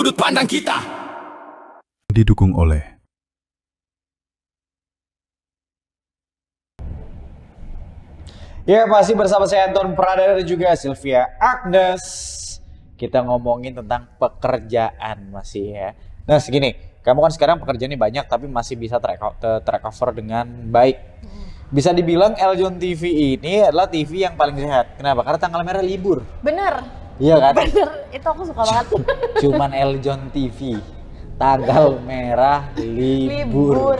sudut pandang kita. Didukung oleh Ya, masih bersama saya Anton Pradana dan juga Sylvia Agnes. Kita ngomongin tentang pekerjaan masih ya. Nah segini, kamu kan sekarang pekerjaannya banyak tapi masih bisa tercover dengan baik. Bisa dibilang Eljon TV ini adalah TV yang paling sehat. Kenapa? Karena tanggal merah libur. Bener. Iya kan? Bener, itu aku suka banget. Cuman Eljon TV. Tanggal merah libur.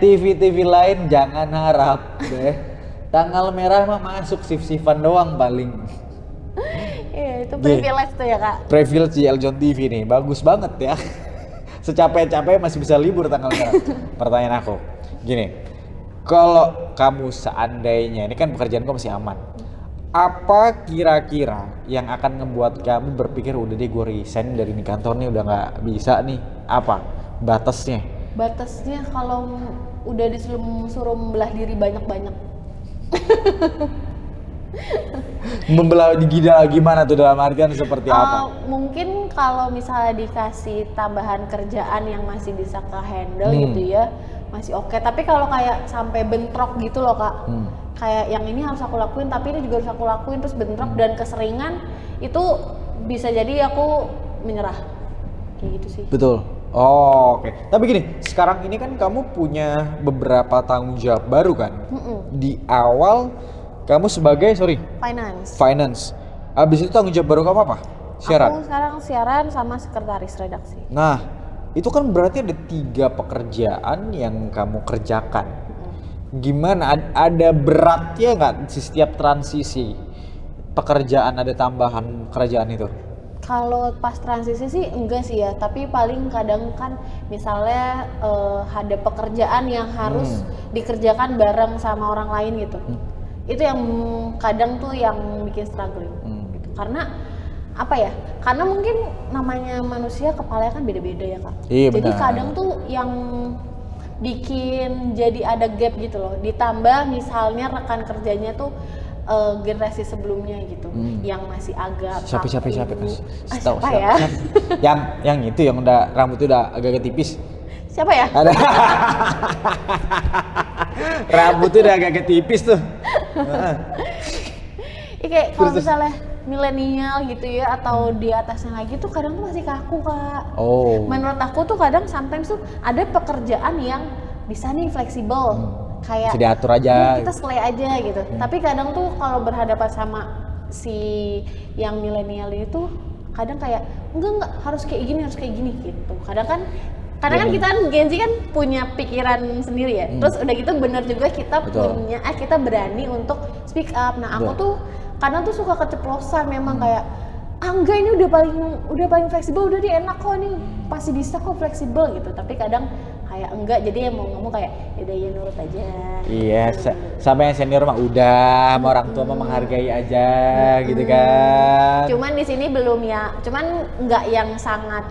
TV-TV lain jangan harap deh. Tanggal merah mah masuk sif-sifan doang paling. Iya, itu privilege tuh ya kak. Privilege di Eljon TV nih, bagus banget ya. Secapek-capek masih bisa libur tanggal merah. Pertanyaan aku, gini, kalau kamu seandainya, ini kan pekerjaan kamu masih aman, apa kira-kira yang akan ngebuat kamu berpikir udah deh gue resign dari ini kantor nih udah nggak bisa nih, apa batasnya? Batasnya kalau udah disuruh membelah diri banyak-banyak. Membelah gimana tuh, dalam artian seperti apa? Mungkin kalau misalnya dikasih tambahan kerjaan yang masih bisa ke handle gitu ya, masih oke. Tapi kalau kayak sampai bentrok gitu loh kak, kayak yang ini harus aku lakuin tapi ini juga harus aku lakuin terus bentrok dan keseringan, itu bisa jadi aku menyerah kayak gitu sih. Betul. Oh, oke. Tapi gini, sekarang ini kan kamu punya beberapa tanggung jawab baru kan? Di awal kamu sebagai finance. Abis itu tanggung jawab baru kamu apa? Siaran. Aku sekarang siaran sama sekretaris redaksi. Nah, itu kan berarti ada 3 pekerjaan yang kamu kerjakan. Gimana? Ada beratnya nggak di setiap transisi pekerjaan, ada tambahan kerjaan itu? Kalau pas transisi sih enggak sih ya, tapi paling kadang kan misalnya ada pekerjaan yang harus dikerjakan bareng sama orang lain gitu. Itu yang kadang tuh yang bikin struggling gitu. Karena apa ya? Karena mungkin namanya manusia kepalanya kan beda-beda ya kak. Iya, jadi benar. kadang tuh yang bikin jadi ada gap gitu loh. Ditambah misalnya rekan kerjanya tuh generasi sebelumnya gitu, yang masih agak Siapa siapa ya? yang itu yang udah rambutnya udah agak tipis. Siapa ya? Ada. Rambutnya udah agak tipis tuh. Kayak kalau misalnya milenial gitu ya atau di atasnya lagi tuh kadang tuh masih kaku kak. Oh. Menurut aku tuh kadang sometimes tuh ada pekerjaan yang bisa nih fleksibel. Kayak bisa diatur aja. Kita selai aja gitu. Tapi kadang tuh kalau berhadapan sama si yang milenial itu kadang kayak enggak harus kayak gini gitu. Kadang kan kita kan Gen Z kan punya pikiran sendiri ya. Terus udah gitu bener juga kita kita berani untuk speak up. Nah, aku tuh kadang tuh suka keceplosan memang kayak enggak ini udah paling fleksibel, udah dia enak kok nih. Pasti bisa kok fleksibel gitu. Tapi kadang kayak enggak, jadi mau ngomong kayak yaudah ya nurut aja. Iya, sama yang senior mah udah, sama orang tua mah menghargai aja gitu kan. Cuman di sini belum ya, cuman enggak yang sangat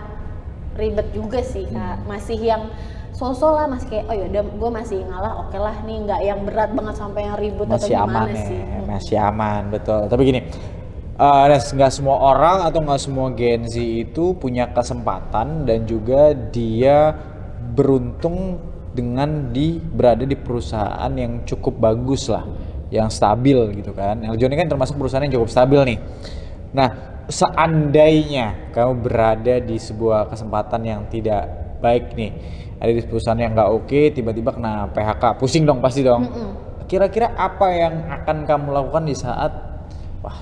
ribet juga sih kak. Masih yang sosok lah, masih kayak oh yaudah gue masih ngalah, oke lah nih, nggak yang berat banget sampai yang ribut Masih atau gimana aman sih. Masih aman, betul. Tapi gini, nggak semua orang atau nggak semua Gen Z itu punya kesempatan dan juga dia beruntung dengan berada di perusahaan yang cukup bagus lah, yang stabil gitu kan. Eljon ini kan termasuk perusahaan yang cukup stabil nih. Nah, seandainya kamu berada di sebuah kesempatan yang tidak baik nih, ada di perusahaan yang nggak oke, tiba-tiba kena PHK, pusing dong pasti dong. Kira-kira apa yang akan kamu lakukan di saat wah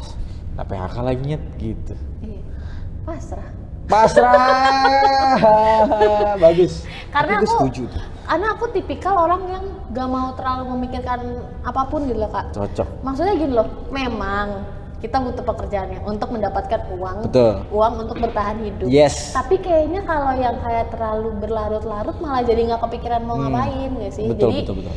kena PHK lagi nyet gitu? Iya. Pasrah. Bagus. Karena aku aku setuju tuh. Karena aku tipikal orang yang gak mau terlalu memikirkan apapun gitu loh kak. Cocok. Maksudnya gini loh, memang kita butuh pekerjaannya untuk mendapatkan uang. Betul. Uang untuk bertahan hidup. Yes. Tapi kayaknya kalau yang kayak terlalu berlarut-larut malah jadi nggak kepikiran mau ngapain nggak sih? Betul, Jadi betul.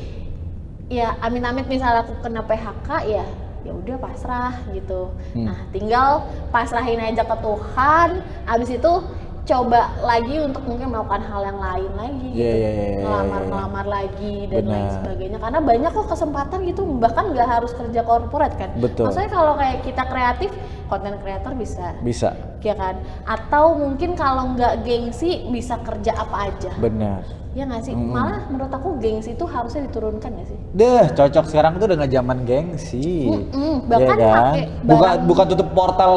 ya amit-amit misalnya aku kena PHK ya udah pasrah gitu. Nah tinggal pasrahin aja ke Tuhan. Abis itu coba lagi untuk mungkin melakukan hal yang lain lagi gitu. Ngelamar lagi dan lain sebagainya, karena banyak kok kesempatan gitu, bahkan nggak harus kerja korporat kan. Betul. Maksudnya kalau kayak kita kreatif, content creator bisa ya kan, atau mungkin kalau nggak gengsi bisa kerja apa aja. Benar. Ya nggak sih? Malah menurut aku gengsi itu harusnya diturunkan nggak sih? Cocok sekarang tuh udah nggak zaman gengsi. Bahkan ya kan? pakai buka tutup portal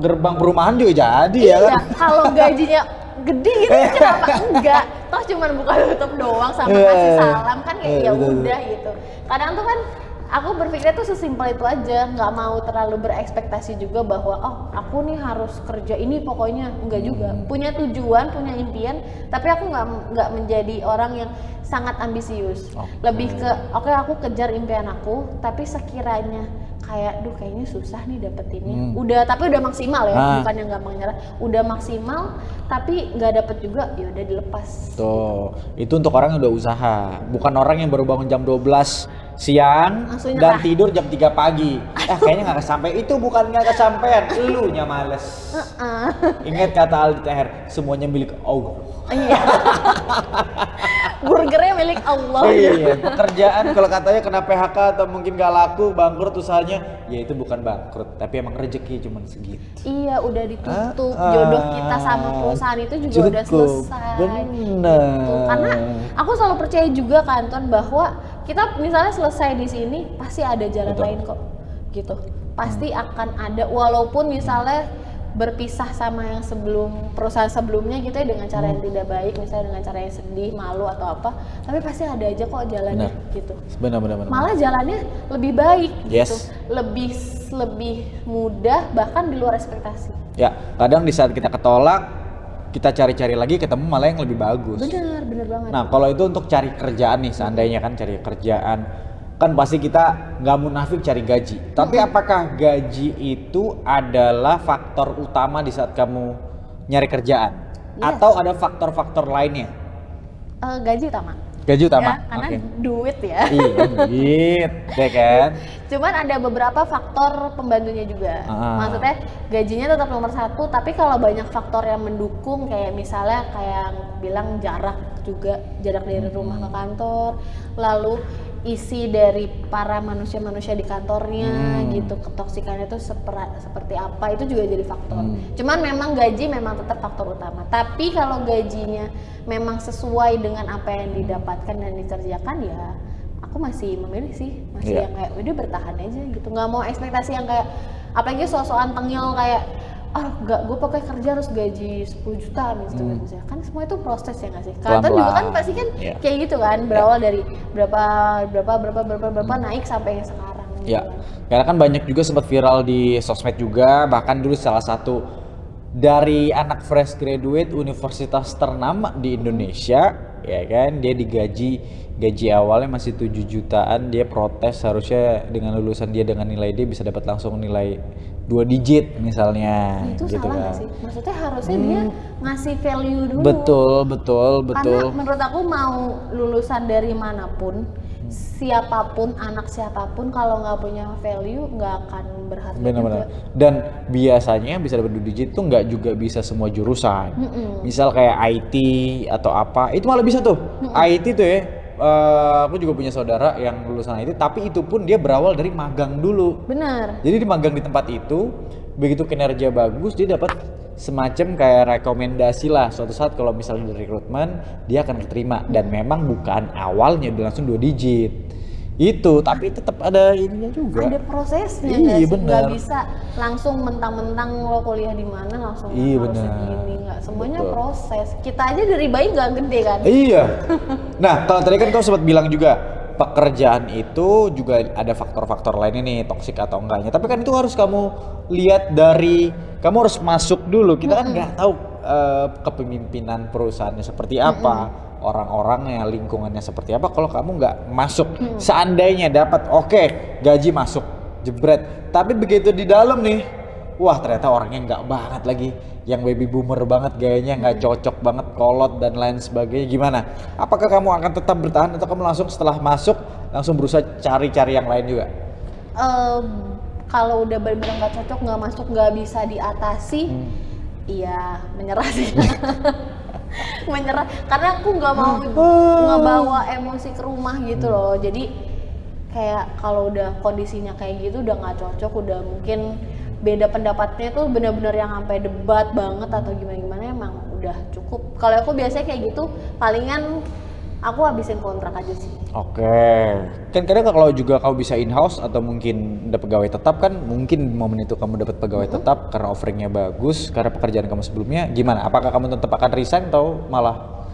gerbang perumahan juga jadi ya kan? Kalau gajinya gede gitu kenapa enggak? Toh cuman buka tutup doang sama kasih salam kan kayak ya udah gitu. Kadang tuh kan aku berpikirnya tuh sesimpel itu aja, nggak mau terlalu berekspektasi juga bahwa oh aku nih harus kerja ini pokoknya, enggak juga. Punya tujuan, punya impian, tapi aku nggak menjadi orang yang sangat ambisius. Lebih ke oke, aku kejar impian aku, tapi sekiranya kayak kayaknya susah nih dapetinnya. Tapi udah maksimal ya, bukan yang gampang nyerah. Udah maksimal tapi nggak dapet juga, ya udah dilepas. Tuh, itu untuk orang yang udah usaha, bukan orang yang baru bangun jam 12 siang dan tidur jam 3 pagi. Kayaknya nggak kesampai. Itu bukan nggak kesampean, elunya males. Ingat kata Aldi Taher, semuanya milik Allah. Iya. Burgernya milik Allah. Iya, pekerjaan kalau katanya kena PHK atau mungkin gak laku, bangkrut usahanya, ya itu bukan bangkrut, tapi emang rezeki cuman segitu. Iya, udah ditutup. Jodoh kita sama perusahaan itu juga udah selesai. Bener. Gitu. Karena aku selalu percaya juga kan Ton, bahwa kita misalnya selesai di sini pasti ada jalan lain kok. Gitu. Pasti akan ada, walaupun misalnya berpisah sama yang perusahaan sebelumnya gitu ya, dengan cara yang tidak baik, misalnya dengan cara yang sedih, malu atau apa, tapi pasti ada aja kok jalannya. Gitu. Benar. Malah jalannya lebih baik gitu, lebih mudah, bahkan di luar ekspektasi. Ya, kadang di saat kita ketolak, kita cari-cari lagi ketemu malah yang lebih bagus. Bener banget. Nah, kalau itu untuk cari kerjaan nih, seandainya kan cari kerjaan, kan pasti kita nggak munafik cari gaji. Tapi apakah gaji itu adalah faktor utama di saat kamu nyari kerjaan? Atau ada faktor-faktor lainnya? Gaji utama. Gaji utama? Ya, karena duit ya. Iya, duit, ya kan? Cuman ada beberapa faktor pembantunya juga. Maksudnya gajinya tetap nomor 1, tapi kalau banyak faktor yang mendukung, kayak misalnya kayak bilang jarak dari rumah ke kantor, lalu isi dari para manusia-manusia di kantornya gitu, ketoksikannya itu seperti apa, itu juga jadi faktor. Cuman memang gaji memang tetap faktor utama. Tapi kalau gajinya memang sesuai dengan apa yang didapatkan dan dikerjakan, ya aku masih memilih sih, yang kayak udah bertahan aja gitu. Nggak mau ekspektasi yang kayak, apalagi so-soan tengil kayak gue pakai kerja harus gaji 10 juta misalnya. Kan semua itu proses ya nggak sih? Kantor juga kan pasti kan kayak gitu kan, berawal dari berapa naik sampai yang sekarang. Ya, karena kan banyak juga sempat viral di sosmed juga, bahkan dulu salah satu dari anak fresh graduate universitas ternama di Indonesia, ya kan, dia gaji awalnya masih 7 jutaan, dia protes, harusnya dengan lulusan dia dengan nilai dia bisa dapat langsung nilai 2 digit misalnya. Itu gitu salah nggak sih? Maksudnya harusnya dia ngasih value dulu. Betul. Karena menurut aku mau lulusan dari manapun, siapapun, anak siapapun, kalau nggak punya value nggak akan berharga juga. Dan biasanya bisa dapat 2 digit tuh nggak juga bisa semua jurusan. Misal kayak IT atau apa, itu malah bisa tuh. IT tuh ya. Aku juga punya saudara yang lulusan IT, tapi itu pun dia berawal dari magang dulu. Benar. Jadi di magang di tempat itu, begitu kinerja bagus, dia dapat semacam kayak rekomendasi lah. Suatu saat kalau misalnya dari rekrutmen, dia akan keterima. Dan memang bukan awalnya udah langsung 2 digit. Itu, tapi tetap ada ininya juga. Ada prosesnya. Iya, benar. Nggak bisa langsung mentang-mentang lo kuliah di mana langsung harus segini. Nggak, semuanya proses. Kita aja dari bayi nggak gede kan. Iya. Nah, kalau tadi kan kau sempat bilang juga pekerjaan itu juga ada faktor-faktor lainnya nih, toksik atau enggaknya. Tapi kan itu harus kamu lihat dari, kamu harus masuk dulu. Kita kan nggak tahu kepemimpinan perusahaannya seperti apa. Orang-orangnya, lingkungannya seperti apa kalau kamu nggak masuk. Seandainya dapat gaji masuk, jebret, tapi begitu di dalam nih, wah ternyata orangnya nggak banget lagi, yang baby boomer banget gayanya, nggak cocok banget, kolot dan lain sebagainya, gimana? Apakah kamu akan tetap bertahan atau kamu langsung setelah masuk langsung berusaha cari-cari yang lain juga? Kalau udah benar-benar nggak cocok, nggak masuk, nggak bisa diatasi, Iya, menyerah sih. Menyerah karena aku nggak mau ngebawa emosi ke rumah gitu loh. Jadi kayak kalau udah kondisinya kayak gitu udah nggak cocok, udah mungkin beda pendapatnya tuh benar-benar yang sampai debat banget atau gimana-gimana, emang udah cukup. Kalau aku biasanya kayak gitu palingan aku habisin kontrak aja sih. Oke. Kan kadang kalau juga kamu bisa in-house atau mungkin udah pegawai tetap kan mungkin momen itu kamu dapat pegawai tetap karena offeringnya bagus, karena pekerjaan kamu sebelumnya gimana? Apakah kamu tetap akan resign atau malah?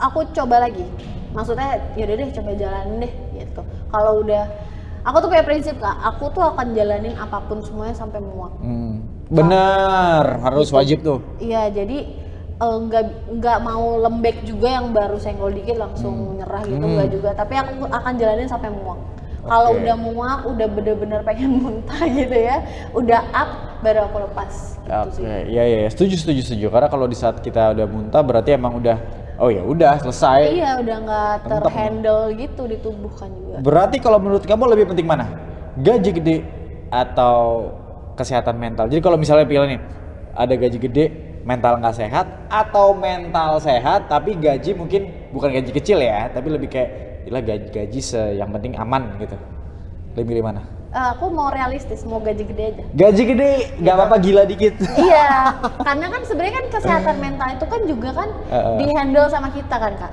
Aku coba lagi. Maksudnya yaudah deh coba jalanin deh gitu. Kalau udah, aku tuh punya prinsip Kak, aku tuh akan jalanin apapun semuanya sampai muak. Bener, harus Gitu. wajib tuh. Iya, jadi nggak mau lembek juga yang baru senggol dikit langsung nyerah gitu, nggak juga. Tapi aku akan jalanin sampai muak. Kalau Oke. udah muak, udah bener-bener pengen muntah gitu ya, udah up, baru aku lepas. Gitu Oke, sih. iya, setuju. Karena kalau di saat kita udah muntah berarti emang udah, oh ya udah selesai. Iya, udah nggak Mentok. terhandle gitu di tubuh kan juga. Berarti kalau menurut kamu lebih penting mana? Gaji gede atau kesehatan mental? Jadi kalau misalnya pilih nih, ada gaji gede, mental nggak sehat, atau mental sehat tapi gaji mungkin bukan gaji kecil ya, tapi lebih kayak gaji yang penting aman gitu. Lebih milih mana? Aku mau realistis, mau gaji gede aja. Gaji gede, nggak apa-apa gila dikit. Iya, karena kan sebenarnya kan kesehatan mental itu kan juga kan dihandle sama kita kan Kak.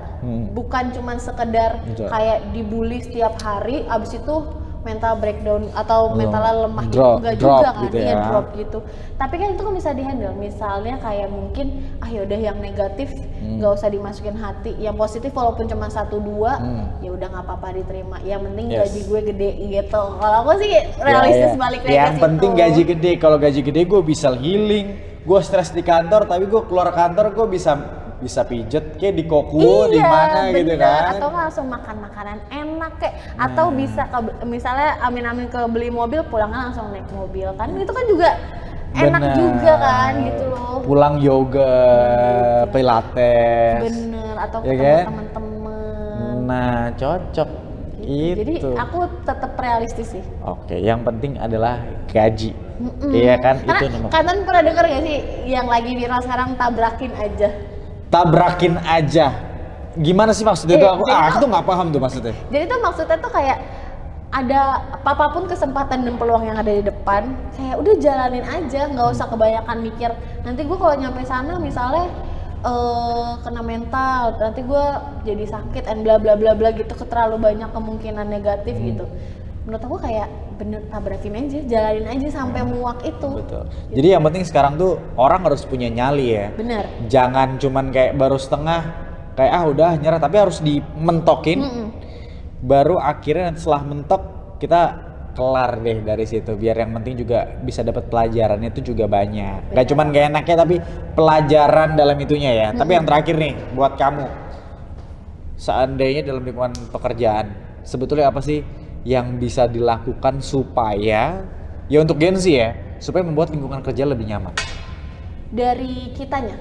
Bukan cuman sekedar Betul. kayak dibully setiap hari, abis itu mental breakdown atau mentalnya lemah gitu, Drop enggak juga kan, gitu iya ya. drop gitu. Tapi kan itu kan bisa dihandle, misalnya kayak mungkin yaudah yang negatif nggak usah dimasukin hati, yang positif walaupun cuma 1-2 ya udah nggak apa-apa diterima. Yang penting Yes. gaji gue gede gitu. Kalau aku sih realistis Ya. balik lagi Yang ke situ. penting gaji gede. Kalau gaji gede gue bisa healing, gue stres di kantor tapi gue keluar kantor gue bisa pijet kayak di Kokuo di mana gitu bener. kan. Atau nggak langsung makan makanan enak kayak, atau bisa misalnya amin-amin ke beli mobil, pulangnya langsung naik mobil kan, itu kan juga enak Bener. juga kan gitu loh. Pulang yoga, pilates. Bener, atau Ya ketemu kan? temen-temen. Nah, cocok. Jadi Itu. aku tetap realistis sih. Oke, yang penting adalah gaji. Iya kan? Karena Itu nomor. kalian pernah denger gak sih yang lagi viral sekarang, tabrakin aja? Tabrakin aja. Gimana sih maksudnya itu? Aku jadi tuh nggak paham tuh maksudnya. Jadi tuh maksudnya tuh kayak ada apapun kesempatan dan peluang yang ada di depan, kayak udah jalanin aja, nggak usah kebanyakan mikir. Nanti gue kalau nyampe sana misalnya kena mental, nanti gue jadi sakit and bla bla bla bla gitu, terlalu banyak kemungkinan negatif gitu. Menurut aku kayak bener tabrakin aja, jalanin aja sampai muak itu. Betul. Jadi yang penting sekarang tuh orang harus punya nyali ya. Bener. Jangan cuman kayak baru setengah kayak udah nyerah, tapi harus dimentokin. Baru akhirnya setelah mentok kita kelar deh dari situ, biar yang penting juga bisa dapat pelajarannya itu juga banyak. Gak cuman gak enaknya tapi pelajaran dalam itunya ya. Tapi yang terakhir nih buat kamu, seandainya dalam lingkungan pekerjaan sebetulnya apa sih yang bisa dilakukan supaya ya untuk Gen Z ya, supaya membuat lingkungan kerja lebih nyaman? Dari kitanya.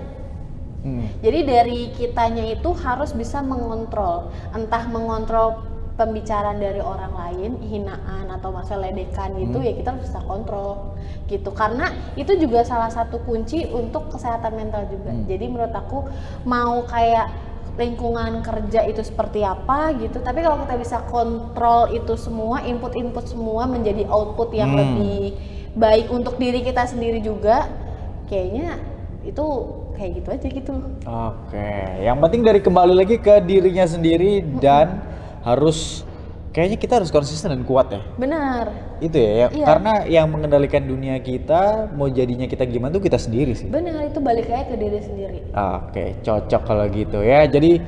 Jadi dari kitanya itu harus bisa mengontrol, entah mengontrol pembicaraan dari orang lain, hinaan atau masa ledekan gitu, ya kita harus bisa kontrol gitu, karena itu juga salah satu kunci untuk kesehatan mental juga. Jadi menurut aku mau kayak lingkungan kerja itu seperti apa gitu, tapi kalau kita bisa kontrol itu semua, input semua menjadi output yang lebih baik untuk diri kita sendiri juga, kayaknya itu kayak gitu aja gitu. Oke, yang penting dari kembali lagi ke dirinya sendiri dan harus kayaknya kita harus konsisten dan kuat ya. Benar. Itu ya, Iya. karena yang mengendalikan dunia kita mau jadinya kita gimana tuh kita sendiri sih. Benar, itu balik lagi ke diri sendiri. Oke, cocok kalau gitu ya. Jadi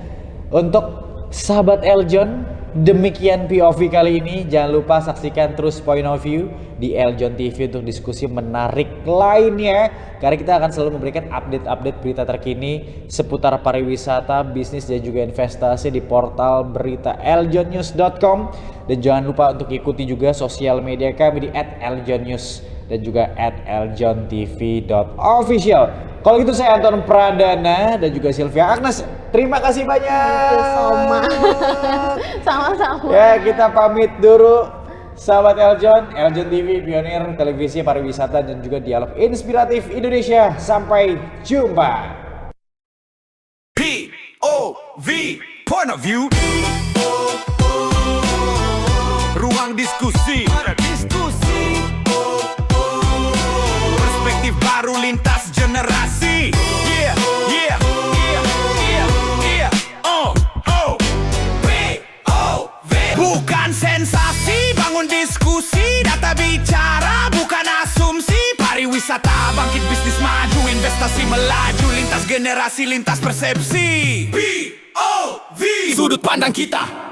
untuk sahabat Eljon, demikian POV kali ini. Jangan lupa saksikan terus Point of View di Eljon TV untuk diskusi menarik lainnya. Karena kita akan selalu memberikan update-update berita terkini seputar pariwisata, bisnis dan juga investasi di portal berita eljonnews.com. Dan jangan lupa untuk ikuti juga sosial media kami di @eljonnews dan juga @eljontv.official. Kalau gitu saya Anton Pradana dan juga Sylvia Agnes. Terima kasih banyak. Sama-sama. Ya, kita pamit dulu. Sahabat Eljon TV, pionir televisi pariwisata dan juga dialog inspiratif Indonesia. Sampai jumpa. POV, point of view. Ruang diskusi. Perspektif baru lintas generasi. Yeah, yeah, yeah, yeah, yeah. POV. Bukan sensasi, bangun diskusi. Data bicara, bukan asumsi. Pariwisata, bangkit bisnis maju. Investasi melaju, lintas generasi, lintas persepsi. POV, sudut pandang kita.